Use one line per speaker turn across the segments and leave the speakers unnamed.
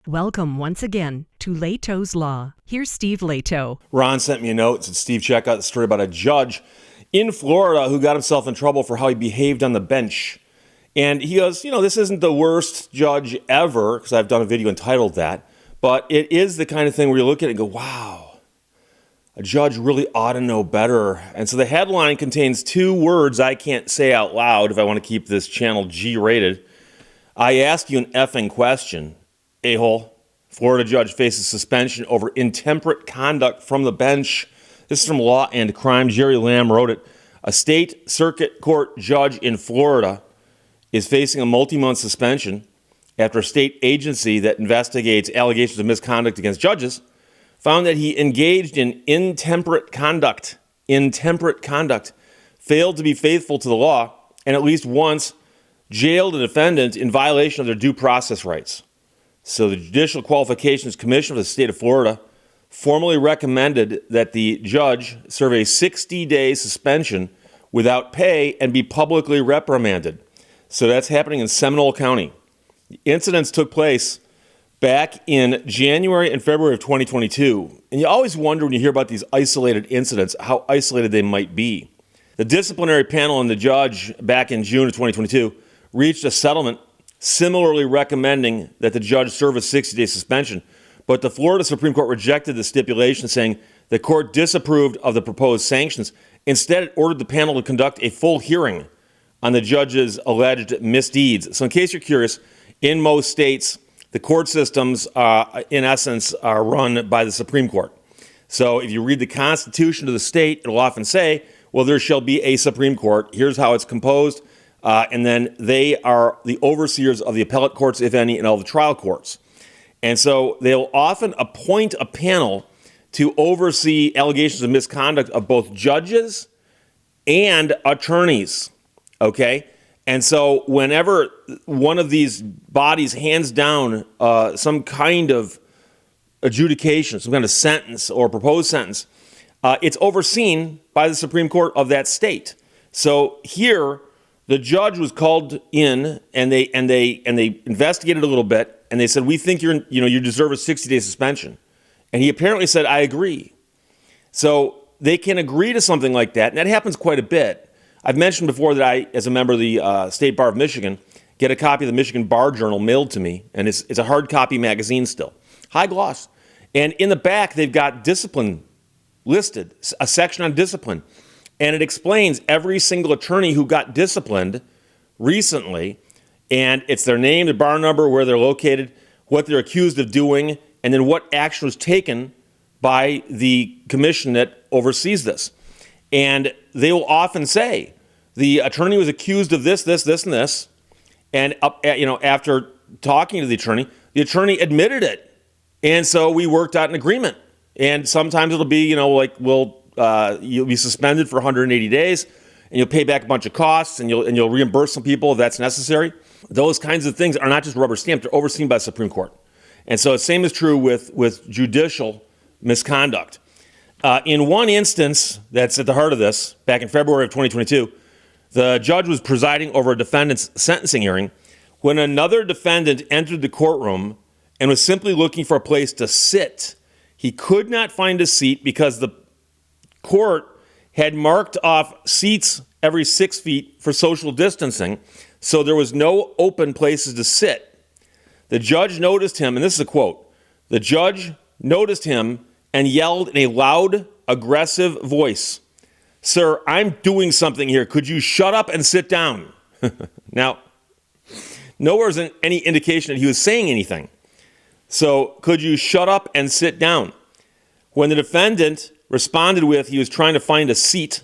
Welcome once again to Lehto's Law. Here's Steve Lehto.
Ron sent me a note and said, Steve, check out the story about a judge in Florida who got himself in trouble for how he behaved on the bench. And he goes, this isn't the worst judge ever, because I've done a video entitled that, but it is the kind of thing where you look at it and go, wow, a judge really ought to know better. And so the headline contains two words I can't say out loud if I want to keep this channel G-rated. I ask you an effing question. A-hole. Florida judge faces suspension over intemperate conduct from the bench. This is from Law and Crime. Jerry Lamb wrote it. A state circuit court judge in Florida is facing a multi-month suspension after a state agency that investigates allegations of misconduct against judges found that he engaged in intemperate conduct, failed to be faithful to the law, and at least once jailed a defendant in violation of their due process rights. So the Judicial Qualifications Commission of the state of Florida formally recommended that the judge serve a 60-day suspension without pay and be publicly reprimanded. So that's happening in Seminole County. The incidents took place back in January and February of 2022. And you always wonder when you hear about these isolated incidents, how isolated they might be. The disciplinary panel and the judge back in June of 2022 reached a settlement similarly recommending that the judge serve a 60-day suspension. But the Florida Supreme Court rejected the stipulation, saying the court disapproved of the proposed sanctions. Instead, it ordered the panel to conduct a full hearing on the judge's alleged misdeeds. So in case you're curious, in most states, the court systems, in essence, are run by the Supreme Court. So if you read the Constitution of the state, it'll often say, well, there shall be a Supreme Court. Here's how it's composed. And then they are the overseers of the appellate courts, if any, and all the trial courts. And so they'll often appoint a panel to oversee allegations of misconduct of both judges and attorneys, okay? And so whenever one of these bodies hands down some kind of adjudication, some kind of sentence or proposed sentence, it's overseen by the Supreme Court of that state. So here, the judge was called in, and they investigated a little bit, and they said, "We think you deserve a 60-day suspension." And he apparently said, "I agree." So they can agree to something like that, and that happens quite a bit. I've mentioned before that I, as a member of the State Bar of Michigan, get a copy of the Michigan Bar Journal mailed to me, and it's a hard copy magazine still, high gloss. And in the back, they've got discipline listed, a section on discipline. And it explains every single attorney who got disciplined recently, and it's their name, their bar number, where they're located, what they're accused of doing, and then what action was taken by the commission that oversees this. And they will often say, the attorney was accused of this, this, this, and this, and after talking to the attorney admitted it. And so we worked out an agreement. And sometimes it'll be, you'll be suspended for 180 days, and you'll pay back a bunch of costs, and you'll reimburse some people if that's necessary. Those kinds of things are not just rubber stamped; they're overseen by the Supreme Court. And so the same is true with judicial misconduct. In one instance that's at the heart of this, back in February of 2022, the judge was presiding over a defendant's sentencing hearing when another defendant entered the courtroom and was simply looking for a place to sit. He could not find a seat because the court had marked off seats every 6 feet for social distancing, so there was no open places to sit. The judge noticed him, and this is a quote, the judge noticed him and yelled in a loud, aggressive voice, "Sir, I'm doing something here. Could you shut up and sit down?" Now, nowhere is any indication that he was saying anything. So, could you shut up and sit down? When the defendant responded with he was trying to find a seat,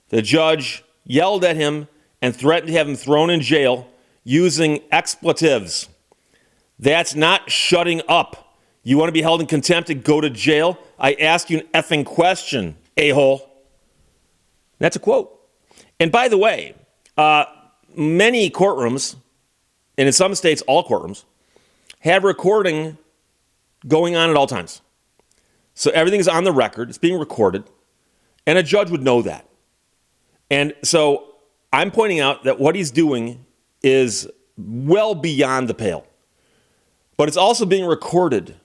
the judge yelled at him and threatened to have him thrown in jail using expletives. That's not shutting up. You want to be held in contempt and go to jail? I ask you an effing question, a-hole. That's a quote. And by the way, many courtrooms, and in some states all courtrooms, have recording going on at all times. So everything is on the record, it's being recorded, and a judge would know that. And so I'm pointing out that what he's doing is well beyond the pale. But it's also being recorded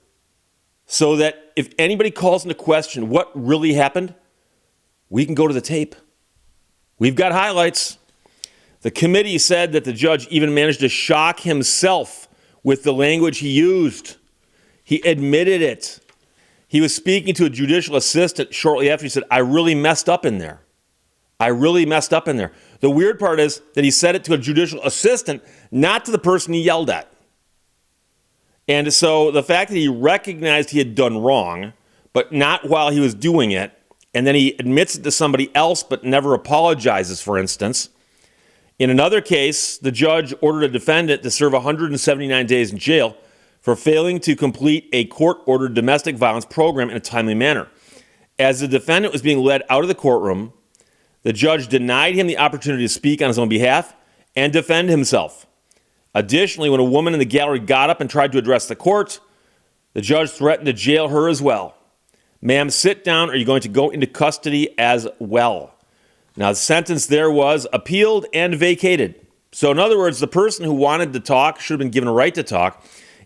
so that if anybody calls into question what really happened, we can go to the tape. We've got highlights. The committee said that the judge even managed to shock himself with the language he used. He admitted it. He was speaking to a judicial assistant shortly after. He said, I really messed up in there. I really messed up in there. The weird part is that he said it to a judicial assistant, not to the person he yelled at. And so the fact that he recognized he had done wrong, but not while he was doing it, and then he admits it to somebody else but never apologizes, for instance. In another case, the judge ordered a defendant to serve 179 days in jail for failing to complete a court-ordered domestic violence program in a timely manner. As the defendant was being led out of the courtroom, the judge denied him the opportunity to speak on his own behalf and defend himself. Additionally, when a woman in the gallery got up and tried to address the court, the judge threatened to jail her as well. Ma'am, sit down, or you're going to go into custody as well. Now, the sentence there was appealed and vacated. So, in other words, the person who wanted to talk should have been given a right to talk.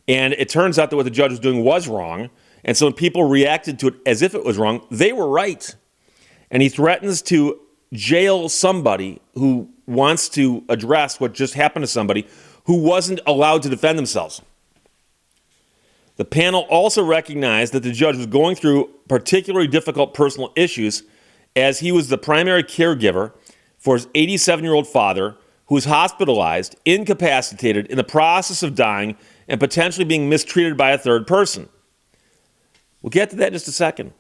And it turns out that what the judge was doing was wrong. And so when people reacted to it as if it was wrong, they were right. And he threatens to jail somebody who wants to address what just happened to somebody who wasn't allowed to defend themselves. The panel also recognized that the judge was going through particularly difficult personal issues as he was the primary caregiver for his 87-year-old father who was hospitalized, incapacitated, in the process of dying, and potentially being mistreated by a third person. We'll get to that in just a second.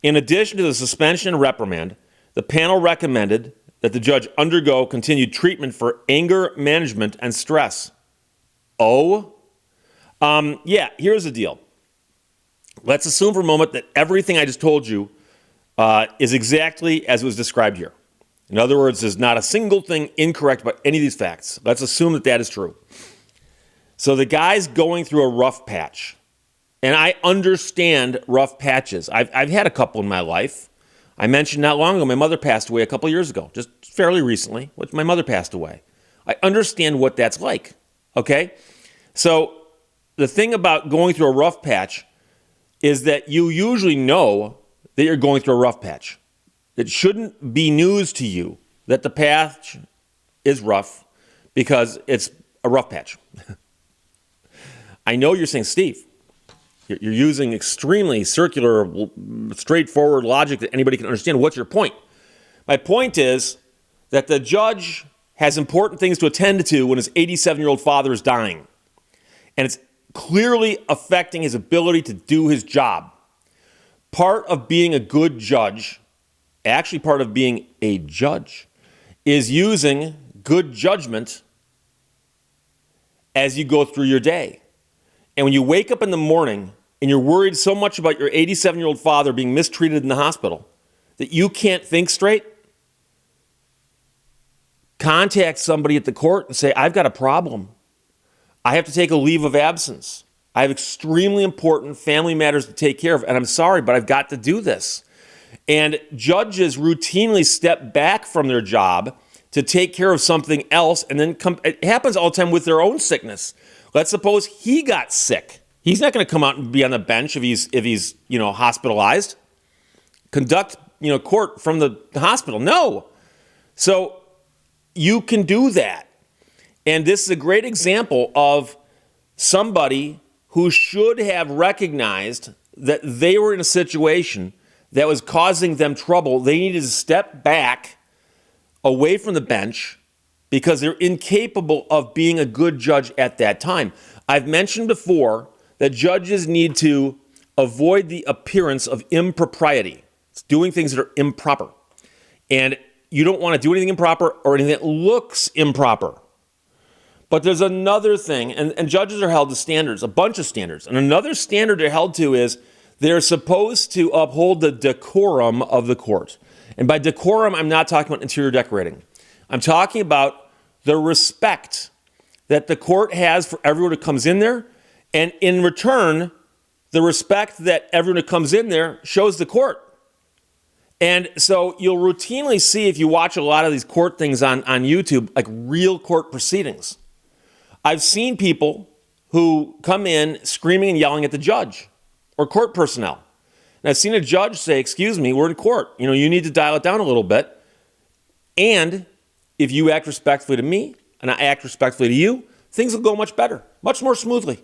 In addition to the suspension and reprimand, the panel recommended that the judge undergo continued treatment for anger management and stress. Here's the deal. Let's assume for a moment that everything I just told you is exactly as it was described here. In other words, there's not a single thing incorrect about any of these facts. Let's assume that that is true. So the guy's going through a rough patch. And I understand rough patches. I've had a couple in my life. I mentioned not long ago, my mother passed away a couple years ago, just fairly recently, which my mother passed away. I understand what that's like, okay? So the thing about going through a rough patch is that you usually know that you're going through a rough patch. It shouldn't be news to you that the patch is rough because it's a rough patch. I know you're saying, Steve, you're using extremely circular, straightforward logic that anybody can understand. What's your point? My point is that the judge has important things to attend to when his 87-year-old father is dying. And it's clearly affecting his ability to do his job. Part of being a good judge, actually part of being a judge, is using good judgment as you go through your day. And when you wake up in the morning and you're worried so much about your 87-year-old father being mistreated in the hospital that you can't think straight, contact somebody at the court and say, I've got a problem. I have to take a leave of absence. I have extremely important family matters to take care of, and I'm sorry, but I've got to do this. And judges routinely step back from their job to take care of something else, and then it happens all the time with their own sickness. Let's suppose he got sick. He's not going to come out and be on the bench if he's hospitalized. Conduct court from the hospital. No. So you can do that. And this is a great example of somebody who should have recognized that they were in a situation that was causing them trouble. They needed to step back away from the bench because they're incapable of being a good judge at that time. I've mentioned before that judges need to avoid the appearance of impropriety. It's doing things that are improper. And you don't want to do anything improper or anything that looks improper. But there's another thing, and judges are held to standards, a bunch of standards. And another standard they're held to is they're supposed to uphold the decorum of the court. And by decorum, I'm not talking about interior decorating. I'm talking about the respect that the court has for everyone who comes in there. And in return, the respect that everyone who comes in there shows the court. And so you'll routinely see, if you watch a lot of these court things on YouTube, like real court proceedings. I've seen people who come in screaming and yelling at the judge or court personnel. And I've seen a judge say, excuse me, we're in court. You need to dial it down a little bit. And if you act respectfully to me and I act respectfully to you, things will go much better, much more smoothly.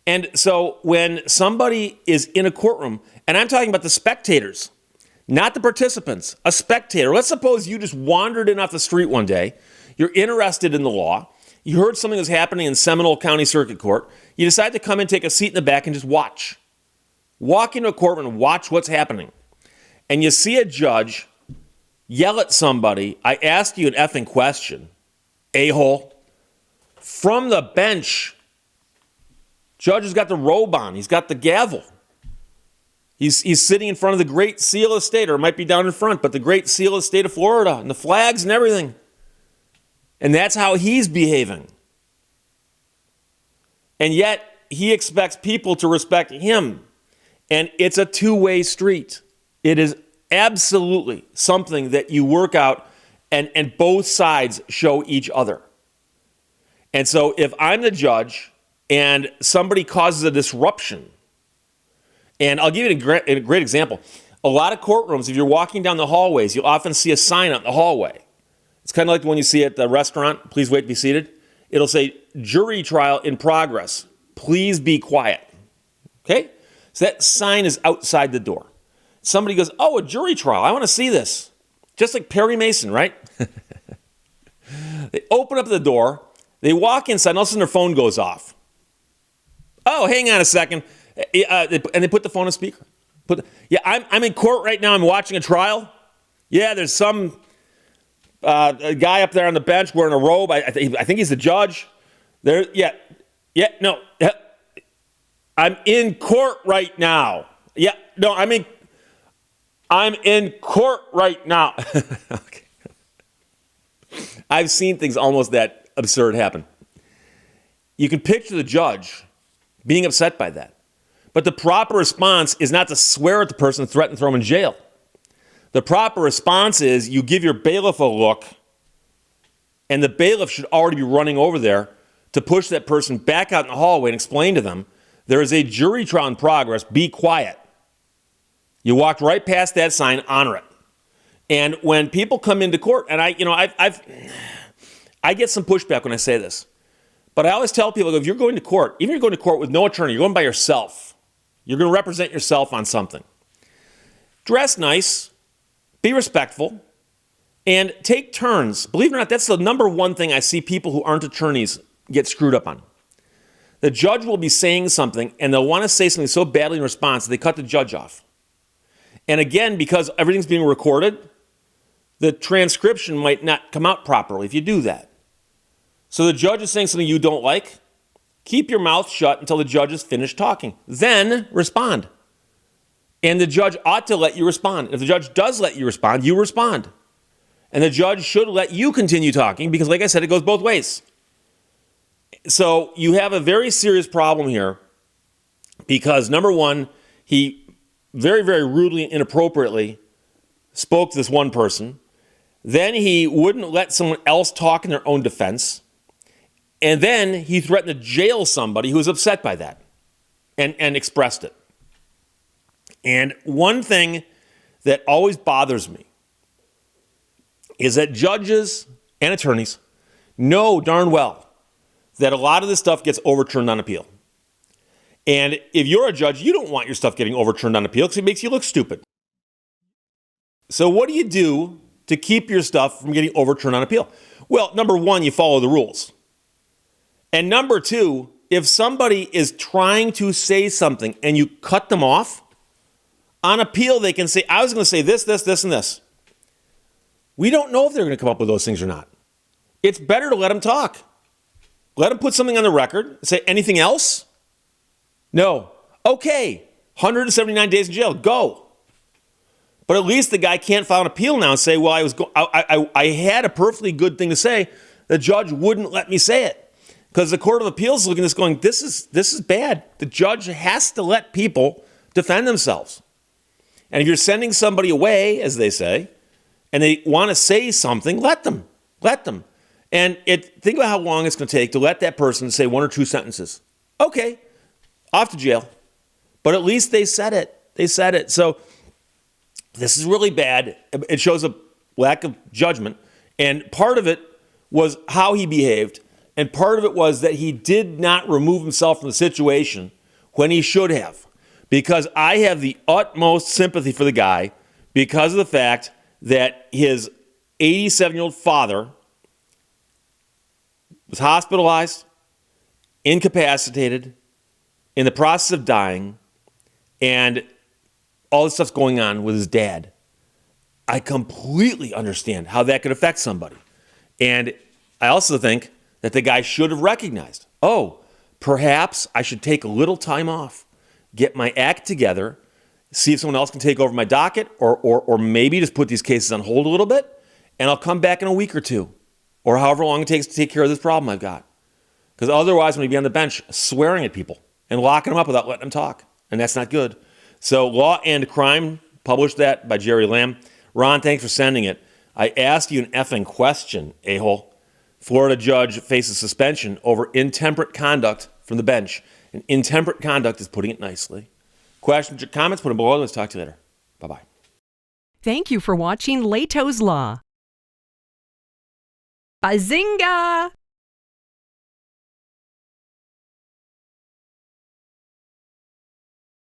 And so when somebody is in a courtroom, and I'm talking about the spectators, not the participants, a spectator. Let's suppose you just wandered in off the street one day. You're interested in the law. You heard something was happening in Seminole County Circuit Court. You decide to come and take a seat in the back and just watch. Walk into a courtroom and watch what's happening. And you see a judge yell at somebody, I ask you an effing question, a-hole. From the bench, judge has got the robe on. He's got the gavel. He's sitting in front of the Great Seal of the State, or it might be down in front, but the Great Seal of the State of Florida, and the flags and everything. And that's how he's behaving. And yet, he expects people to respect him. And it's a two-way street. It is absolutely something that you work out, and both sides show each other. And so if I'm the judge and somebody causes a disruption, and I'll give you a great example. A lot of courtrooms, if you're walking down the hallways, you'll often see a sign out in the hallway. It's kind of like the one you see at the restaurant, please wait to be seated. It'll say, jury trial in progress. Please be quiet. Okay? So that sign is outside the door. Somebody goes, oh, a jury trial. I want to see this. Just like Perry Mason, right? They open up the door. They walk inside, and all of a sudden their phone goes off. Oh, hang on a second. And they put the phone on speaker. I'm in court right now. I'm watching a trial. Yeah, there's some a guy up there on the bench wearing a robe. I think he's the judge. I'm in court right now. I'm in court right now. Okay. I've seen things almost that absurd happen. You can picture the judge being upset by that. But the proper response is not to swear at the person and threaten to throw him in jail. The proper response is you give your bailiff a look, and the bailiff should already be running over there to push that person back out in the hallway and explain to them, there is a jury trial in progress, be quiet. You walked right past that sign, honor it. And when people come into court, and I get some pushback when I say this, but I always tell people, if you're going to court, even if you're going to court with no attorney, you're going by yourself. You're going to represent yourself on something. Dress nice, be respectful, and take turns. Believe it or not, that's the number one thing I see people who aren't attorneys get screwed up on. The judge will be saying something, and they'll want to say something so badly in response that they cut the judge off. And again, because everything's being recorded, the transcription might not come out properly if you do that. So the judge is saying something you don't like, keep your mouth shut until the judge is finished talking. Then respond. And the judge ought to let you respond. If the judge does let you respond, you respond. And the judge should let you continue talking because, like I said, it goes both ways. So you have a very serious problem here because, number one, he very, very rudely and inappropriately spoke to this one person. Then he wouldn't let someone else talk in their own defense. And then he threatened to jail somebody who was upset by that and expressed it. And one thing that always bothers me is that judges and attorneys know darn well that a lot of this stuff gets overturned on appeal. And if you're a judge, you don't want your stuff getting overturned on appeal because it makes you look stupid. So what do you do to keep your stuff from getting overturned on appeal? Well, number one, you follow the rules. And number two, if somebody is trying to say something and you cut them off, on appeal they can say, I was going to say this, this, this, and this. We don't know if they're going to come up with those things or not. It's better to let them talk. Let them put something on the record. Say, anything else? No. Okay, 179 days in jail, go. But at least the guy can't file an appeal now and say, well, I had a perfectly good thing to say. The judge wouldn't let me say it. Because the Court of Appeals is looking at this going, this is bad. The judge has to let people defend themselves. And if you're sending somebody away, as they say, and they want to say something, let them. Let them. And think about how long it's going to take to let that person say one or two sentences. Okay, off to jail. But at least they said it. They said it. So this is really bad. It shows a lack of judgment. And part of it was how he behaved. And part of it was that he did not remove himself from the situation when he should have. Because I have the utmost sympathy for the guy because of the fact that his 87-year-old father was hospitalized, incapacitated, in the process of dying, and all this stuff's going on with his dad. I completely understand how that could affect somebody. And I also think that the guy should have recognized, oh, perhaps I should take a little time off, get my act together, see if someone else can take over my docket, or maybe just put these cases on hold a little bit, and I'll come back in a week or two, or however long it takes to take care of this problem I've got. Because otherwise, I'm going to be on the bench swearing at people and locking them up without letting them talk, and that's not good. So Law and Crime published that by Jerry Lamb. Ron, thanks for sending it. I asked you an effing question, a-hole. Florida judge faces suspension over intemperate conduct from the bench. And intemperate conduct is putting it nicely. Questions or comments, put them below. Let's talk to you later. Bye-bye.
Thank you for watching Lehto's Law. Bazinga!